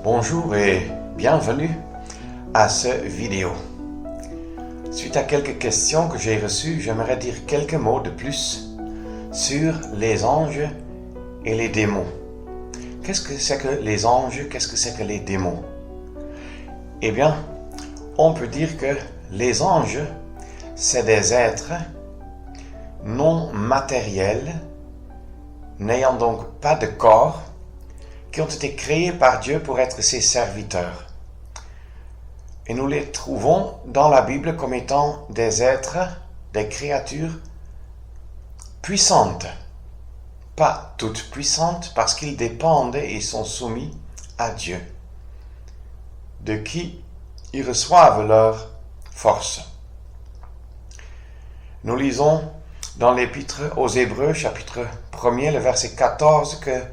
Bonjour et bienvenue à cette vidéo. Suite à quelques questions que j'ai reçues, j'aimerais dire quelques mots de plus sur les anges et les démons. Qu'est-ce que c'est que les anges? Qu'est-ce que c'est que les démons? Eh bien, on peut dire que les anges, c'est des êtres non matériels, n'ayant donc pas de corps, qui ont été créés par Dieu pour être ses serviteurs. Et nous les trouvons dans la Bible comme étant des êtres, des créatures puissantes. Pas toutes puissantes parce qu'ils dépendent et sont soumis à Dieu, de qui ils reçoivent leur force. Nous lisons dans l'Épître aux Hébreux, chapitre 1er, le verset 14, que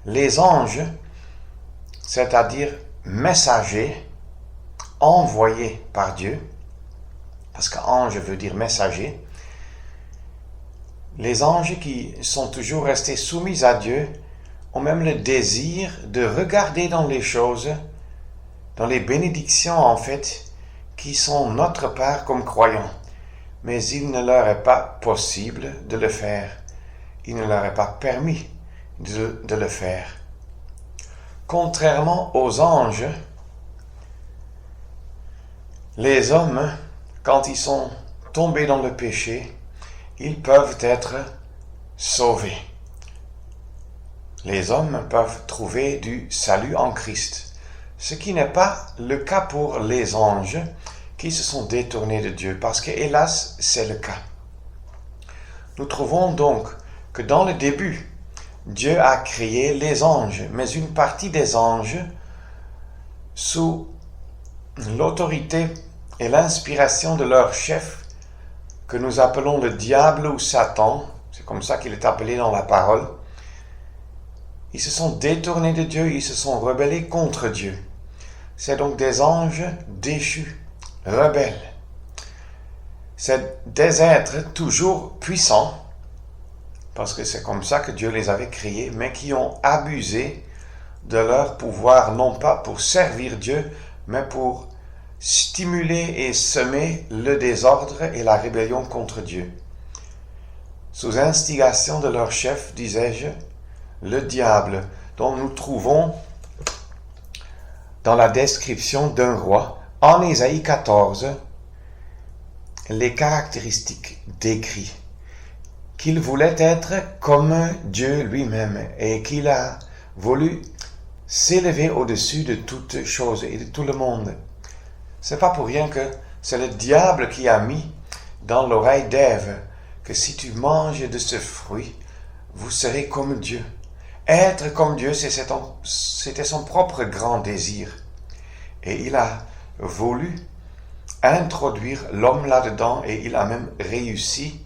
les anges, c'est-à-dire messagers, envoyés par Dieu, parce qu'ange veut dire messager, les anges qui sont toujours restés soumis à Dieu ont même le désir de regarder dans les choses, dans les bénédictions en fait, qui sont notre part comme croyants. Mais il ne leur est pas possible de le faire. Il ne leur est pas permis de le faire. Contrairement aux anges, les hommes, quand ils sont tombés dans le péché, ils peuvent être sauvés. Les hommes peuvent trouver du salut en Christ, ce qui n'est pas le cas pour les anges qui se sont détournés de Dieu, parce que hélas, c'est le cas. Nous trouvons donc que dans le début, Dieu a créé les anges, mais une partie des anges, sous l'autorité et l'inspiration de leur chef, que nous appelons le diable ou Satan, c'est comme ça qu'il est appelé dans la parole, ils se sont détournés de Dieu, ils se sont rebellés contre Dieu. C'est donc des anges déchus, rebelles. C'est des êtres toujours puissants, parce que c'est comme ça que Dieu les avait créés, mais qui ont abusé de leur pouvoir, non pas pour servir Dieu, mais pour stimuler et semer le désordre et la rébellion contre Dieu. Sous instigation de leur chef, disais-je, le diable, dont nous trouvons dans la description d'un roi, en Ésaïe 14, les caractéristiques décrites. Qu'il voulait être comme Dieu lui-même et qu'il a voulu s'élever au-dessus de toutes choses et de tout le monde. C'est pas pour rien que c'est le diable qui a mis dans l'oreille d'Ève que si tu manges de ce fruit, vous serez comme Dieu. Être comme Dieu, c'était son propre grand désir. Et il a voulu introduire l'homme là-dedans et il a même réussi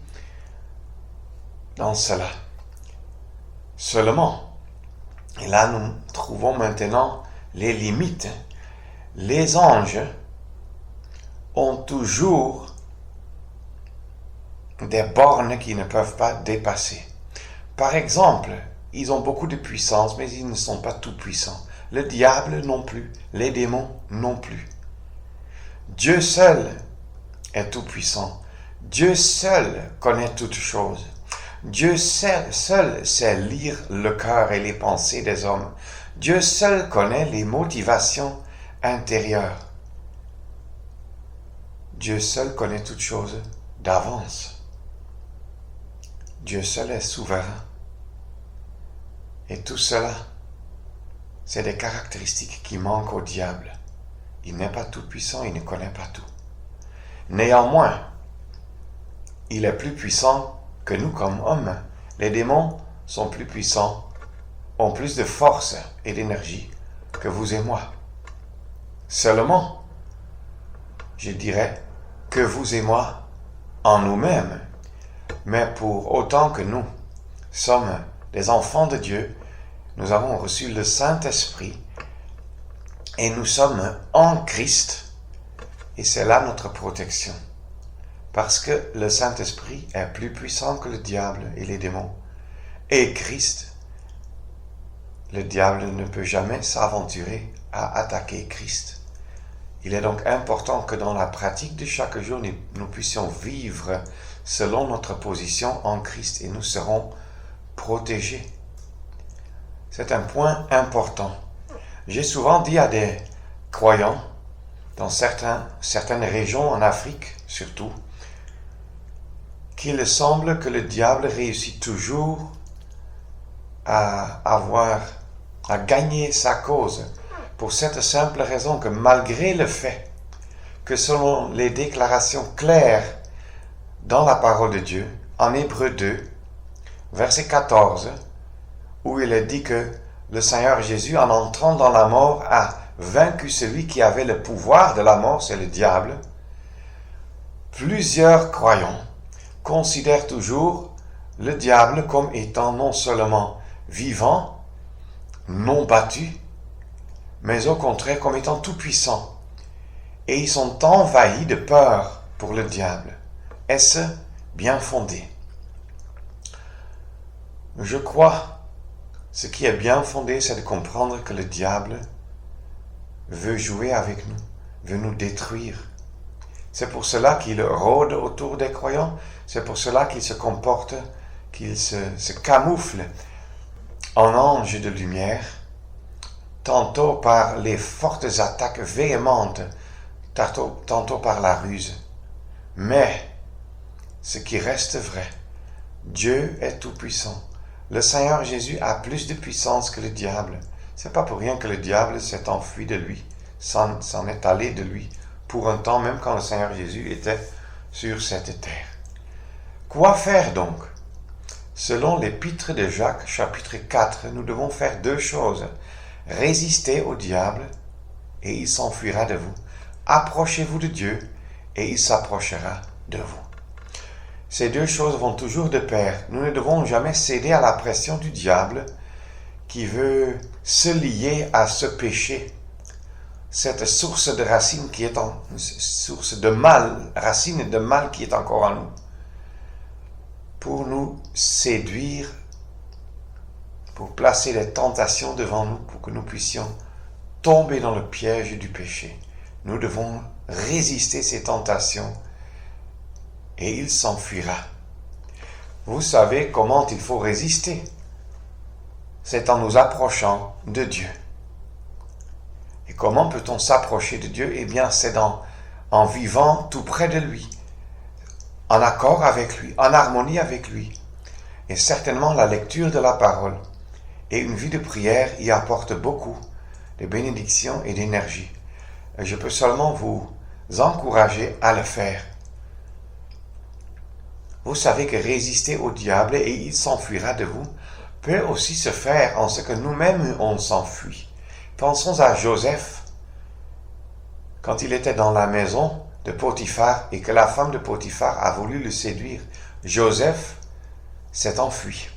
dans cela. Seulement, et là nous trouvons maintenant les limites. Les anges ont toujours des bornes qu'ils ne peuvent pas dépasser. Par exemple, ils ont beaucoup de puissance, mais ils ne sont pas tout puissants. Le diable non plus, les démons non plus. Dieu seul est tout puissant. Dieu seul connaît toutes choses. Dieu seul sait lire le cœur et les pensées des hommes. Dieu seul connaît les motivations intérieures. Dieu seul connaît toutes choses d'avance. Dieu seul est souverain. Et tout cela, c'est des caractéristiques qui manquent au diable. Il n'est pas tout puissant, il ne connaît pas tout. Néanmoins, il est plus puissant que nous comme hommes. Les démons sont plus puissants, ont plus de force et d'énergie que vous et moi. Seulement, je dirais que vous et moi en nous-mêmes, mais pour autant que nous sommes des enfants de Dieu, nous avons reçu le Saint-Esprit et nous sommes en Christ et c'est là notre protection. Parce que le Saint-Esprit est plus puissant que le diable et les démons. Et Christ, le diable ne peut jamais s'aventurer à attaquer Christ. Il est donc important que dans la pratique de chaque jour, nous puissions vivre selon notre position en Christ et nous serons protégés. C'est un point important. J'ai souvent dit à des croyants, dans certaines régions en Afrique surtout, qu'il semble que le diable réussit toujours à gagner sa cause, pour cette simple raison que malgré le fait que selon les déclarations claires dans la parole de Dieu, en Hébreux 2, verset 14, où il est dit que le Seigneur Jésus, en entrant dans la mort, a vaincu celui qui avait le pouvoir de la mort, c'est le diable. Plusieurs croyants considèrent toujours le diable comme étant non seulement vivant, non battu, mais au contraire comme étant tout-puissant. Et ils sont envahis de peur pour le diable. Est-ce bien fondé? Je crois, ce qui est bien fondé, c'est de comprendre que le diable veut jouer avec nous, veut nous détruire. C'est pour cela qu'il rôde autour des croyants, c'est pour cela qu'il se comporte, qu'il se camoufle en ange de lumière, tantôt par les fortes attaques véhémentes, tantôt par la ruse. Mais, ce qui reste vrai, Dieu est tout-puissant. Le Seigneur Jésus a plus de puissance que le diable. C'est pas pour rien que le diable s'est enfui de lui, s'en est allé de lui, pour un temps, même quand le Seigneur Jésus était sur cette terre. Quoi faire donc? Selon l'épître de Jacques, chapitre 4, nous devons faire deux choses. Résister au diable, et il s'enfuira de vous. Approchez-vous de Dieu, et il s'approchera de vous. Ces deux choses vont toujours de pair. Nous ne devons jamais céder à la pression du diable qui veut se lier à ce péché, cette source de racine qui est source de mal, racine de mal qui est encore en nous, pour nous séduire, pour placer des tentations devant nous, pour que nous puissions tomber dans le piège du péché. Nous devons résister ces tentations et il s'enfuira. Vous savez comment il faut résister. C'est en nous approchant de Dieu. Et comment peut-on s'approcher de Dieu? Eh bien, c'est en vivant tout près de lui, en accord avec lui, en harmonie avec lui. Et certainement la lecture de la parole et une vie de prière y apporte beaucoup de bénédictions et d'énergie. Et je peux seulement vous encourager à le faire. Vous savez que résister au diable et il s'enfuira de vous peut aussi se faire en ce que nous-mêmes on s'enfuit. Pensons à Joseph, quand il était dans la maison de Potiphar et que la femme de Potiphar a voulu le séduire. Joseph s'est enfui.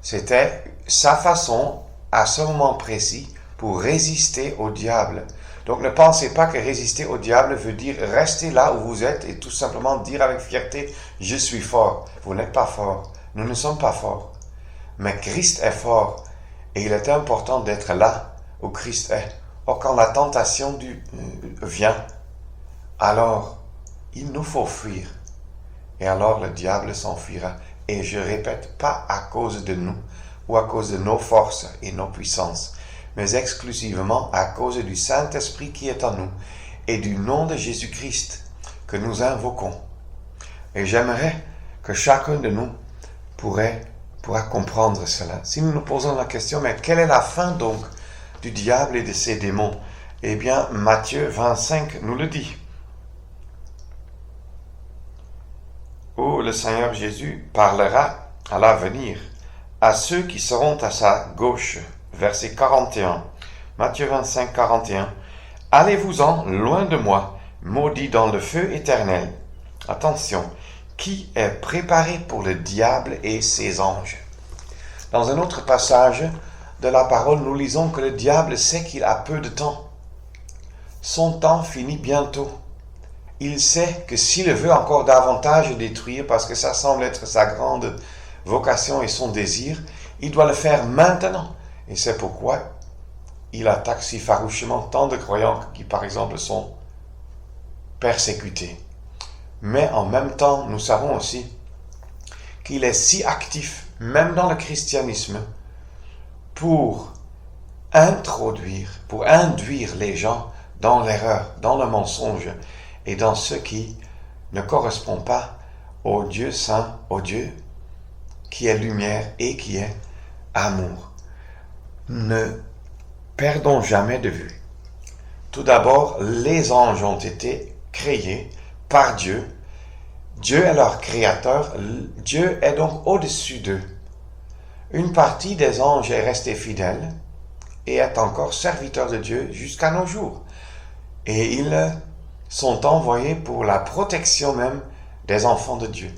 C'était sa façon, à ce moment précis, pour résister au diable. Donc ne pensez pas que résister au diable veut dire rester là où vous êtes et tout simplement dire avec fierté « Je suis fort ». Vous n'êtes pas fort. Nous ne sommes pas forts. Mais Christ est fort et il est important d'être là où Christ est. Or, quand la tentation vient, alors il nous faut fuir. Et alors le diable s'enfuira. Et je répète, pas à cause de nous ou à cause de nos forces et nos puissances, mais exclusivement à cause du Saint-Esprit qui est en nous et du nom de Jésus-Christ que nous invoquons. Et j'aimerais que chacun de nous pourra comprendre cela. Si nous nous posons la question, mais quelle est la fin donc du diable et de ses démons? Eh bien, Matthieu 25 nous le dit. Où le Seigneur Jésus parlera à l'avenir à ceux qui seront à sa gauche. Verset 41. Matthieu 25, 41. Allez-vous-en loin de moi, maudits dans le feu éternel. Attention, qui est préparé pour le diable et ses anges. Dans un autre passage de la parole, nous lisons que le diable sait qu'il a peu de temps. Son temps finit bientôt. Il sait que s'il veut encore davantage détruire, parce que ça semble être sa grande vocation et son désir, il doit le faire maintenant. Et c'est pourquoi il attaque si farouchement tant de croyants qui, par exemple, sont persécutés. Mais en même temps, nous savons aussi qu'il est si actif, même dans le christianisme, pour induire les gens dans l'erreur, dans le mensonge et dans ce qui ne correspond pas au Dieu saint, au Dieu qui est lumière et qui est amour. Ne perdons jamais de vue. Tout d'abord, les anges ont été créés par Dieu. Dieu est leur créateur. Dieu est donc au-dessus d'eux. Une partie des anges est restée fidèle et est encore serviteur de Dieu jusqu'à nos jours. Et ils sont envoyés pour la protection même des enfants de Dieu.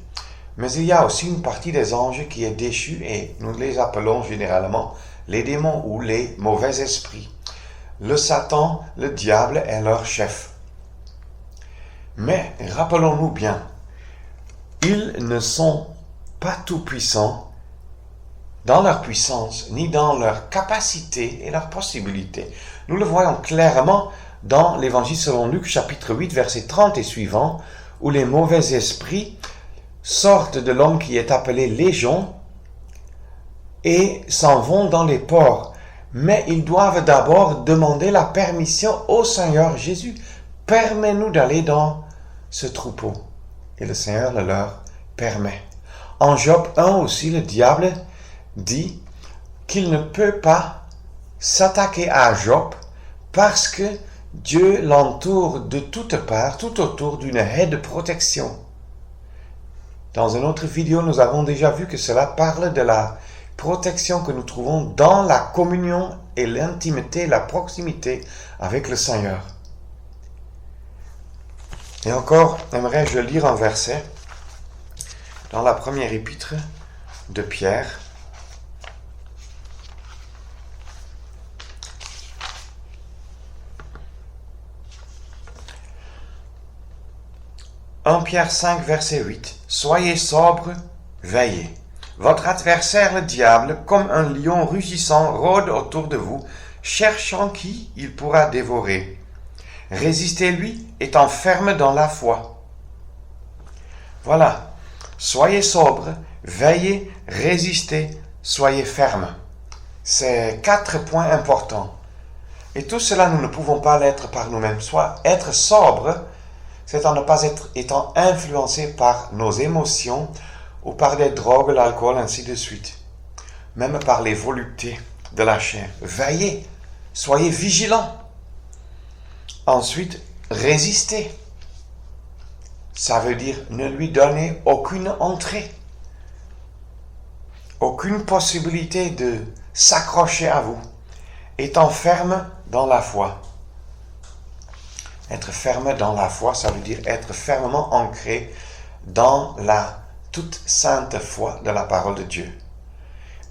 Mais il y a aussi une partie des anges qui est déchue et nous les appelons généralement les démons ou les mauvais esprits. Le Satan, le diable est leur chef. Mais rappelons-nous bien, ils ne sont pas tout-puissants dans leur puissance, ni dans leur capacité et leurs possibilités. Nous le voyons clairement dans l'Évangile selon Luc, chapitre 8, versets 30 et suivants, où les mauvais esprits sortent de l'homme qui est appelé Légion et s'en vont dans les ports. Mais ils doivent d'abord demander la permission au Seigneur Jésus. Permets-nous d'aller dans ce troupeau. Et le Seigneur le leur permet. En Job 1 aussi, le diable dit qu'il ne peut pas s'attaquer à Job parce que Dieu l'entoure de toutes parts, tout autour d'une haie de protection. Dans une autre vidéo, nous avons déjà vu que cela parle de la protection que nous trouvons dans la communion et l'intimité, la proximité avec le Seigneur. Et encore, aimerais-je lire un verset dans la première épître de Pierre. « 1 Pierre 5, verset 8. « Soyez sobres, veillez. Votre adversaire, le diable, comme un lion rugissant, rôde autour de vous, cherchant qui il pourra dévorer. Résistez-lui, étant ferme dans la foi. » Voilà. Soyez sobres, veillez, résistez, soyez fermes. C'est 4 points importants. Et tout cela, nous ne pouvons pas l'être par nous-mêmes. Soit être sobre, c'est en ne pas étant influencé par nos émotions ou par des drogues, l'alcool, ainsi de suite. Même par les voluptés de la chair. Veillez, soyez vigilants. Ensuite, résistez. Ça veut dire ne lui donner aucune entrée, aucune possibilité de s'accrocher à vous, étant ferme dans la foi. Être ferme dans la foi, ça veut dire être fermement ancré dans la toute sainte foi de la parole de Dieu.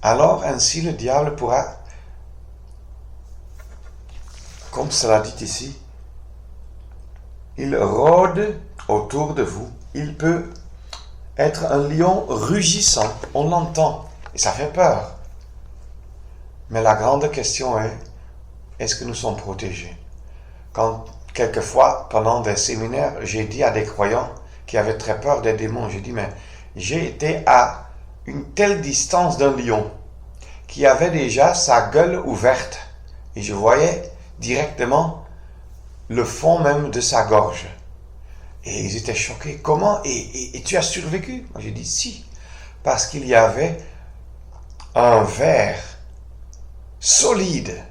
Alors ainsi le diable pourra, comme cela dit ici, il rôde autour de vous. Il peut être un lion rugissant, on l'entend, et ça fait peur. Mais la grande question est, est-ce que nous sommes protégés? Quand quelquefois, pendant des séminaires, j'ai dit à des croyants qui avaient très peur des démons, j'ai dit, mais j'ai été à une telle distance d'un lion qui avait déjà sa gueule ouverte et je voyais directement le fond même de sa gorge. Et ils étaient choqués. Comment? Et tu as survécu? Moi j'ai dit si, parce qu'il y avait un verre solide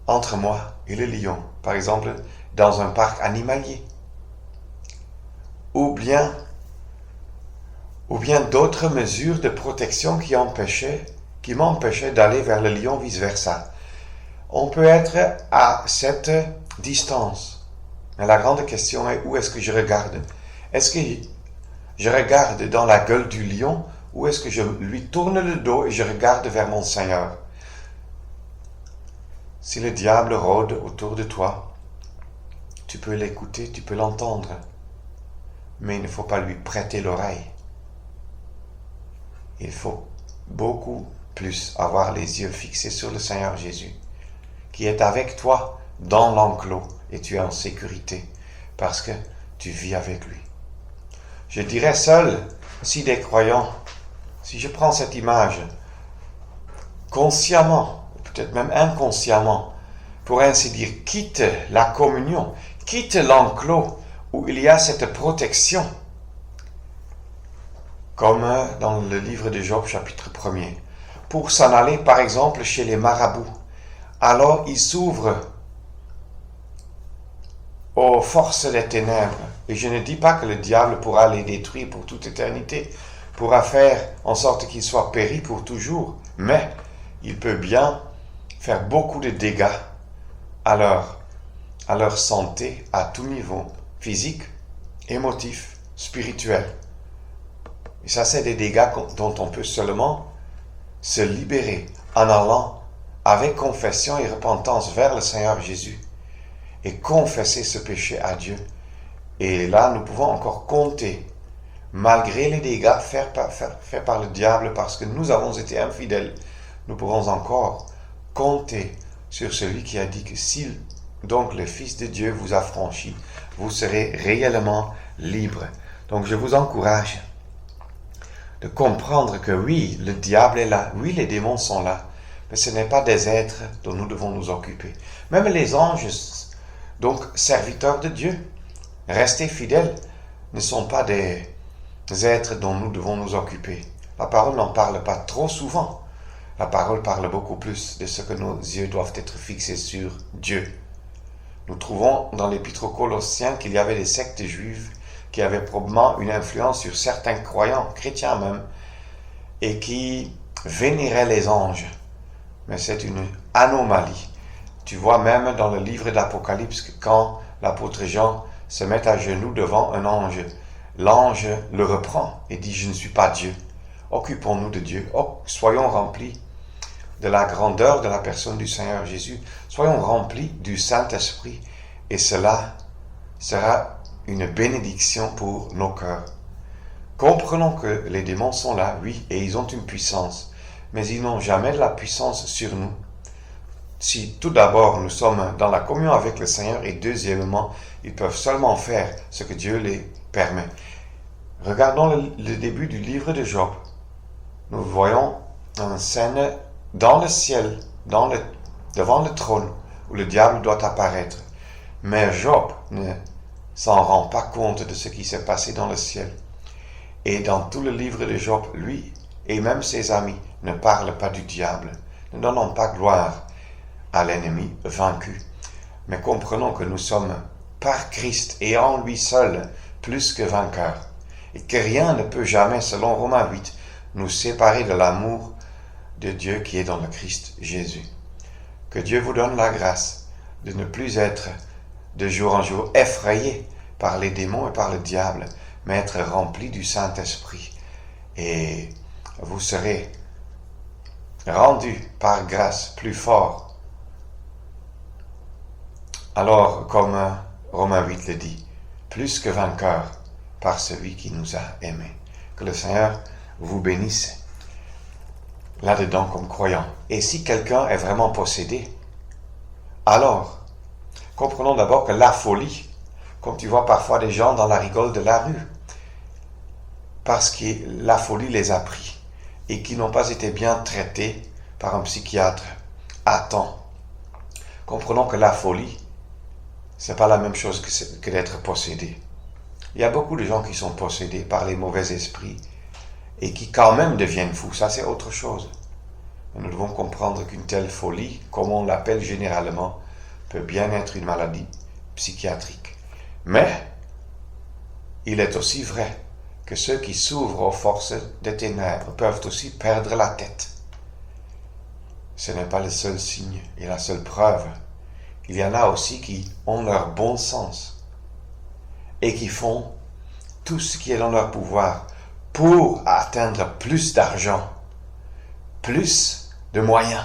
entre moi et le lion. Par exemple, dans un parc animalier. Ou bien d'autres mesures de protection qui m'empêchaient d'aller vers le lion, vice-versa. On peut être à cette distance. Mais la grande question est, où est-ce que je regarde? Est-ce que je regarde dans la gueule du lion ou est-ce que je lui tourne le dos et je regarde vers mon Seigneur? Si le diable rôde autour de toi, tu peux l'écouter, tu peux l'entendre, mais il ne faut pas lui prêter l'oreille. Il faut beaucoup plus avoir les yeux fixés sur le Seigneur Jésus, qui est avec toi dans l'enclos et tu es en sécurité parce que tu vis avec lui. Je dirais seul, si des croyants, si je prends cette image, consciemment, peut-être même inconsciemment, pour ainsi dire, quitte la communion, quitte l'enclos où il y a cette protection, comme dans le livre de Job, chapitre 1er, pour s'en aller, par exemple, chez les marabouts. Alors il s'ouvre aux forces des ténèbres. Et je ne dis pas que le diable pourra les détruire pour toute éternité, pourra faire en sorte qu'ils soient péris pour toujours, mais il peut bien faire beaucoup de dégâts à leur santé, à tout niveau, physique, émotif, spirituel. Et ça, c'est des dégâts dont on peut seulement se libérer en allant avec confession et repentance vers le Seigneur Jésus et confesser ce péché à Dieu. Et là, nous pouvons encore compter, malgré les dégâts faits par le diable, parce que nous avons été infidèles, nous pouvons encore compter sur celui qui a dit que si donc le Fils de Dieu vous a franchi, vous serez réellement libre. Donc je vous encourage de comprendre que oui, le diable est là, oui, les démons sont là, mais ce n'est pas des êtres dont nous devons nous occuper. Même les anges, donc serviteurs de Dieu, restés fidèles, ne sont pas des êtres dont nous devons nous occuper. La parole n'en parle pas trop souvent. La parole parle beaucoup plus de ce que nos yeux doivent être fixés sur Dieu. Nous trouvons dans l'Épître aux Colossiens qu'il y avait des sectes juives qui avaient probablement une influence sur certains croyants, chrétiens même, et qui vénéraient les anges. Mais c'est une anomalie. Tu vois même dans le livre d'Apocalypse que quand l'apôtre Jean se met à genoux devant un ange, l'ange le reprend et dit « Je ne suis pas Dieu. Occupons-nous de Dieu. Soyons remplis de la grandeur de la personne du Seigneur Jésus. Soyons remplis du Saint-Esprit et cela sera une bénédiction pour nos cœurs. Comprenons que les démons sont là, oui, et ils ont une puissance, mais ils n'ont jamais de la puissance sur nous. Si tout d'abord nous sommes dans la communion avec le Seigneur et deuxièmement, ils peuvent seulement faire ce que Dieu les permet. Regardons le début du livre de Job. Nous voyons une scène dans le ciel, devant le trône, où le diable doit apparaître. Mais Job ne s'en rend pas compte de ce qui s'est passé dans le ciel. Et dans tout le livre de Job, lui et même ses amis ne parlent pas du diable, ne donnons pas gloire à l'ennemi vaincu. Mais comprenons que nous sommes par Christ et en lui seul plus que vainqueurs. Et que rien ne peut jamais, selon Romains 8, nous séparer de l'amour de Dieu qui est dans le Christ Jésus. Que Dieu vous donne la grâce de ne plus être de jour en jour effrayé par les démons et par le diable, mais être rempli du Saint-Esprit. Et vous serez rendu par grâce plus fort. Alors, comme Romains 8 le dit, plus que vainqueur par celui qui nous a aimés. Que le Seigneur vous bénisse là-dedans comme croyant. Et si quelqu'un est vraiment possédé, alors, comprenons d'abord que la folie, comme tu vois parfois des gens dans la rigole de la rue, parce que la folie les a pris et qui n'ont pas été bien traités par un psychiatre à temps. Comprenons que la folie, c'est pas la même chose que d'être possédé. Il y a beaucoup de gens qui sont possédés par les mauvais esprits et qui quand même deviennent fous. Ça, c'est autre chose. Nous devons comprendre qu'une telle folie, comme on l'appelle généralement, peut bien être une maladie psychiatrique. Mais il est aussi vrai que ceux qui s'ouvrent aux forces des ténèbres peuvent aussi perdre la tête. Ce n'est pas le seul signe et la seule preuve. Il y en a aussi qui ont leur bon sens et qui font tout ce qui est dans leur pouvoir pour atteindre plus d'argent, plus de moyens,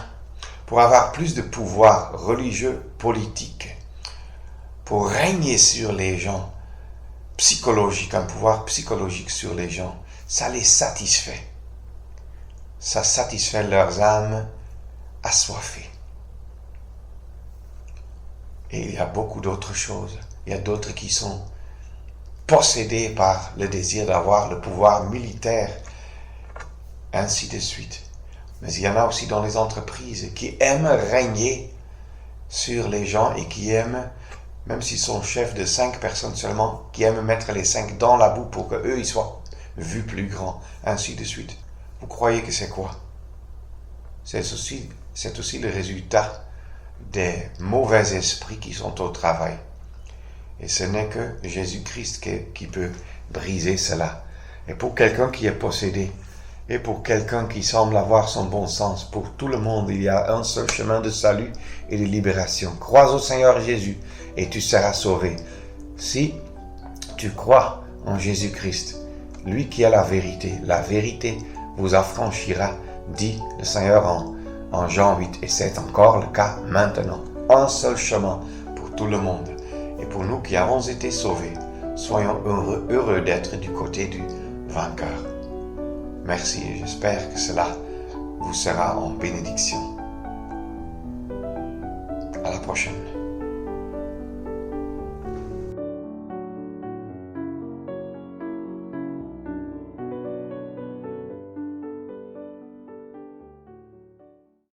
pour avoir plus de pouvoir religieux, politique, pour régner sur les gens, psychologique, un pouvoir psychologique sur les gens. Ça les satisfait. Ça satisfait leurs âmes assoiffées. Et il y a beaucoup d'autres choses. Il y a d'autres qui sont possédés par le désir d'avoir le pouvoir militaire, ainsi de suite. Mais il y en a aussi dans les entreprises qui aiment régner sur les gens et qui aiment, même s'ils sont chefs de 5 personnes seulement, qui aiment mettre les 5 dans la boue pour qu'eux, ils soient vus plus grands, ainsi de suite. Vous croyez que c'est quoi? C'est aussi le résultat des mauvais esprits qui sont au travail. Et ce n'est que Jésus-Christ qui peut briser cela. Et pour quelqu'un qui est possédé, et pour quelqu'un qui semble avoir son bon sens, pour tout le monde, il y a un seul chemin de salut et de libération. Crois au Seigneur Jésus et tu seras sauvé. Si tu crois en Jésus-Christ, lui qui a la vérité vous affranchira, dit le Seigneur en Jean 8. Et c'est encore le cas maintenant. Un seul chemin pour tout le monde. Et pour nous qui avons été sauvés, soyons heureux d'être du côté du vainqueur. Merci et j'espère que cela vous sera en bénédiction. À la prochaine.